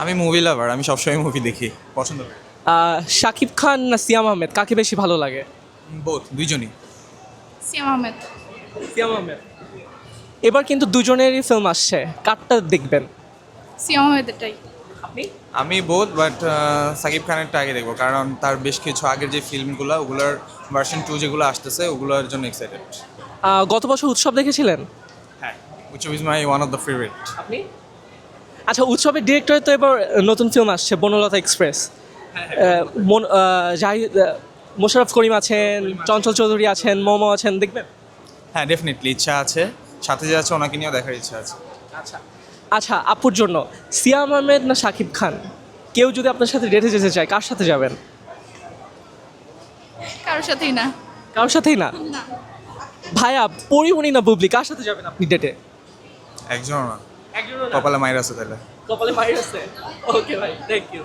আমি movie lover, আমি সবসময় মুভি দেখি, পছন্দ করি। শাকিব খান না সিয়াম আহমেদ, কাকে বেশি ভালো লাগে? বোথ, দুইজনই। সিয়াম আহমেদ। সিয়াম আহমেদ। এবার কিন্তু দুজনেরই ফিল্ম আসছে, কারটা দেখবেন সিয়াম আহমেদেরটাই। আপনি? আমি বোথ, বাট সাকিব খানেরটা আগে দেখবো, কারণ তার বেশ কিছু আগের যে ফিল্মগুলো, ওগুলোর ভার্সন 2 যেগুলো আসতেছে, ওগুলোর জন্য এক্সাইটেড। গত বছর উৎসব দেখেছিলেন হ্যাঁ, which is my one of the favourite. আপনি? আচ্ছা, উৎসবের ডিরেক্টরের তো এবার নতুন ফিল্ম আসছে, বনলতা এক্সপ্রেস। মোশাররফ করিম আছেন, চঞ্চল চৌধুরী আছেন, মোমো আছেন, দেখবেন? হ্যাঁ, ডেফিনেটলি ইচ্ছা আছে, সাথে যে আছে ওনাকে নিয়েও দেখার ইচ্ছা আছে। আচ্ছা আচ্ছা, আপুর জন্য সিয়াম আহমেদ না শাকিব খান, কেউ যদি আপনার সাথে ডেটে যেতে চায় কার সাথে যাবেন? কারোর সাথেই না। কারোর সাথেই না? ভাইয়া, পরিমণি না বুবলি, কার সাথে যাবেন আপনি ডেটে? একজনও না, একজনও না? কপালে মায়ের আছে তাহলে। কপালে মাইর আছে। ওকে ভাই, থ্যাংক ইউ।